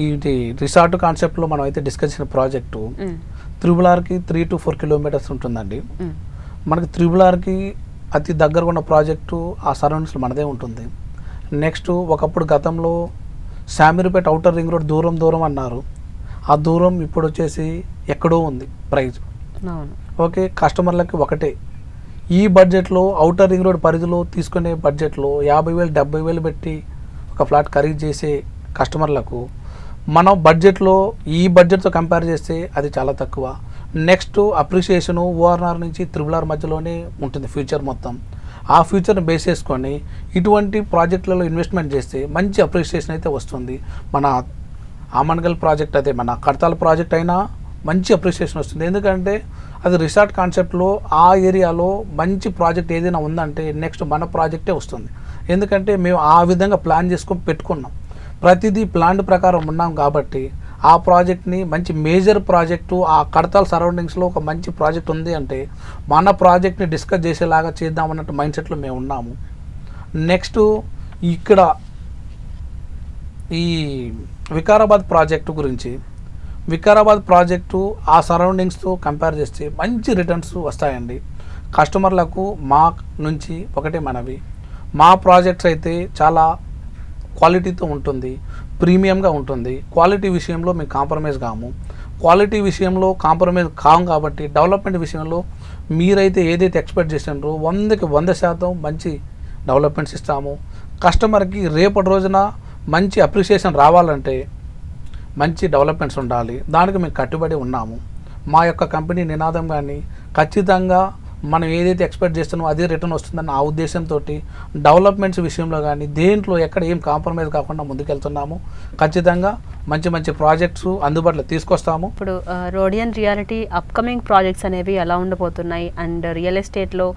ఇది రిసార్ట్ కాన్సెప్ట్లో మనం అయితే డిస్కస్ చేసిన ప్రాజెక్టు త్రిబుల్-ఆర్కి 3 to 4 కిలోమీటర్స్ ఉంటుందండి. మనకి త్రిబుల్-ఆర్కి అతి దగ్గరగా ఉన్న ప్రాజెక్టు ఆ సరౌండింగ్స్లో మనదే ఉంటుంది. నెక్స్ట్ ఒకప్పుడు గతంలో శామీర్పేట ఔటర్ రింగ్ రోడ్ దూరం అన్నారు. ఆ దూరం ఇప్పుడు వచ్చేసి ఎక్కడో ఉంది ప్రైజ్. ఓకే, కస్టమర్లకి ఒకటే. ఈ బడ్జెట్లో ఔటర్ రింగ్ రోడ్ పరిధిలో తీసుకునే బడ్జెట్లో 50,000 70,000 పెట్టి ఒక ఫ్లాట్ ఖరీదు చేసే కస్టమర్లకు మనం బడ్జెట్లో ఈ బడ్జెట్తో కంపేర్ చేస్తే అది చాలా తక్కువ. నెక్స్ట్ అప్రిషియేషను ఓఆర్ఆర్ నుంచి త్రిబుల్-ఆర్ మధ్యలోనే ఉంటుంది ఫ్యూచర్ మొత్తం. ఆ ఫ్యూచర్ని బేస్ చేసుకొని ఇటువంటి ప్రాజెక్టులలో ఇన్వెస్ట్మెంట్ చేస్తే మంచి అప్రిషియేషన్ అయితే వస్తుంది. మన ఆమన్గల్ ప్రాజెక్ట్ అయితే మన కడతాల ప్రాజెక్ట్ అయినా మంచి అప్రిషియేషన్ వస్తుంది. ఎందుకంటే అది రిసార్ట్ కాన్సెప్ట్లో ఆ ఏరియాలో మంచి ప్రాజెక్ట్ ఏదైనా ఉందంటే నెక్స్ట్ మన ప్రాజెక్టే వస్తుంది. ఎందుకంటే మేము ఆ విధంగా ప్లాన్ చేసుకొని పెట్టుకున్నాం, ప్రతిదీ ప్లాన్ ప్రకారం ఉన్నాం కాబట్టి ఆ ప్రాజెక్ట్ని మంచి మేజర్ ప్రాజెక్టు ఆ కడతాల సరౌండింగ్స్లో ఒక మంచి ప్రాజెక్ట్ ఉంది అంటే మన ప్రాజెక్ట్ని డిస్కస్ చేసేలాగా చేద్దామన్నట్టు మైండ్ సెట్లో మేము ఉన్నాము. నెక్స్ట్ ఇక్కడ ఈ వికారాబాద్ ప్రాజెక్టు గురించి, వికారాబాద్ ప్రాజెక్టు ఆ సరౌండింగ్స్తో కంపేర్ చేస్తే మంచి రిటర్న్స్ వస్తాయండి. కస్టమర్లకు మా నుంచి ఒకటే మనవి, మా ప్రాజెక్ట్స్ అయితే చాలా క్వాలిటీతో ఉంటుంది, ప్రీమియంగా ఉంటుంది. క్వాలిటీ విషయంలో మేము కాంప్రమైజ్ కాము. క్వాలిటీ విషయంలో కాంప్రమైజ్ కాము కాబట్టి డెవలప్మెంట్ విషయంలో మీరైతే ఏదైతే ఎక్స్పెక్ట్ చేసినారో 100కి 100% మంచి డెవలప్మెంట్స్ ఇస్తాము. కస్టమర్కి రేపటి రోజున మంచి అప్రిషియేషన్ రావాలంటే మంచి డెవలప్మెంట్స్ ఉండాలి. దానికి మేము కట్టుబడి ఉన్నాము. మా యొక్క కంపెనీ నినాదం కానీ ఖచ్చితంగా మనం ఏదైతే ఎక్స్పెక్ట్ చేస్తున్నామో అదే రిటర్న్ వస్తుందన్న ఆ ఉద్దేశంతో డెవలప్మెంట్స్ విషయంలో కానీ దేంట్లో ఎక్కడ ఏం కాంప్రమైజ్ కాకుండా ముందుకెళ్తున్నాము. ఖచ్చితంగా మంచి ప్రాజెక్ట్స్ అందుబాటులో తీసుకొస్తాము. ఇప్పుడు రోడియన్ రియాలిటీ అప్కమింగ్ ప్రాజెక్ట్స్ అనేవి ఎలా ఉండబోతున్నాయి, అండ్ రియల్ ఎస్టేట్లో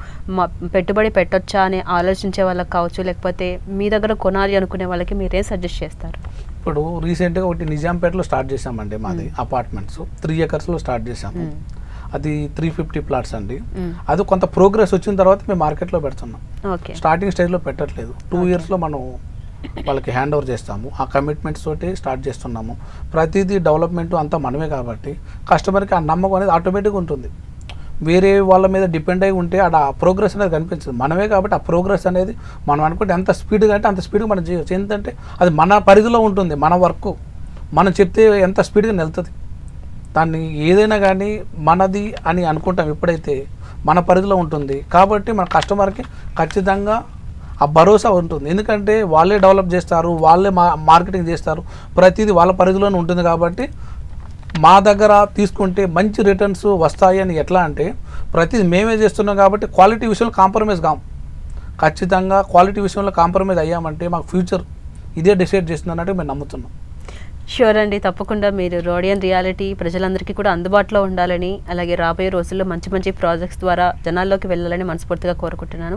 పెట్టుబడి పెట్టొచ్చా అని ఆలోచించే వాళ్ళకి కావచ్చు, లేకపోతే మీ దగ్గర కొనాలి అనుకునే వాళ్ళకి మీరేం సజెస్ట్ చేస్తారు? ఇప్పుడు రీసెంట్గా ఒకటి నిజాంపేటలో స్టార్ట్ చేసామండి, మాది అపార్ట్మెంట్స్ 3 acres స్టార్ట్ చేసాము. అది 350 ప్లాట్స్ అండి. అది కొంత ప్రోగ్రెస్ వచ్చిన తర్వాత మేము మార్కెట్లో పెడుతున్నాం. స్టార్టింగ్ స్టేజ్లో పెట్టట్లేదు. 2 yearsలో మనం వాళ్ళకి హ్యాండ్ ఓవర్ చేస్తాము. ఆ కమిట్మెంట్స్ తోటి స్టార్ట్ చేస్తున్నాము. ప్రతిదీ డెవలప్మెంట్ అంతా మనమే కాబట్టి కస్టమర్కి ఆ నమ్మకం అనేది ఆటోమేటిక్గా ఉంటుంది. వేరే వాళ్ళ మీద డిపెండ్ అయి ఉంటే ఆ ప్రోగ్రెస్ అనేది కనిపించదు. మనమే కాబట్టి ఆ ప్రోగ్రెస్ అనేది మనం అనుకుంటే ఎంత స్పీడ్గా అంటే అంత స్పీడ్గా మనం చేయవచ్చు. ఏంటంటే అది మన పరిధిలో ఉంటుంది. మన వర్క్ మనం చెప్తే ఎంత స్పీడ్గా వెళ్తుంది. దాన్ని ఏదైనా కానీ మనది అని అనుకుంటాం ఎప్పుడైతే మన పరిధిలో ఉంటుంది కాబట్టి మన కస్టమర్కి ఖచ్చితంగా ఆ భరోసా ఉంటుంది. ఎందుకంటే వాళ్ళే డెవలప్ చేస్తారు, వాళ్ళే మార్కెటింగ్ చేస్తారు, ప్రతిదీ వాళ్ళ పరిధిలోనే ఉంటుంది. కాబట్టి మా దగ్గర తీసుకుంటే మంచి రిటర్న్స్ వస్తాయి అని ఎట్లా అంటే ప్రతిదీ మేమే చేస్తున్నాం కాబట్టి క్వాలిటీ విషయంలో కాంప్రమైజ్ కాం. ఖచ్చితంగా క్వాలిటీ విషయంలో కాంప్రమైజ్ అయ్యామంటే మాకు ఫ్యూచర్ ఇదే డిసైడ్ చేస్తుందన్నట్టు మేము నమ్ముతున్నాం. ష్యూర్ అండి, తప్పకుండా మీరు రోడియన్ రియాలిటీ ప్రజలందరికీ కూడా అందుబాటులో ఉండాలని, అలాగే రాబోయే రోజుల్లో మంచి ప్రాజెక్ట్స్ ద్వారా జనాల్లోకి వెళ్ళాలని మనస్ఫూర్తిగా కోరుకుంటున్నాను.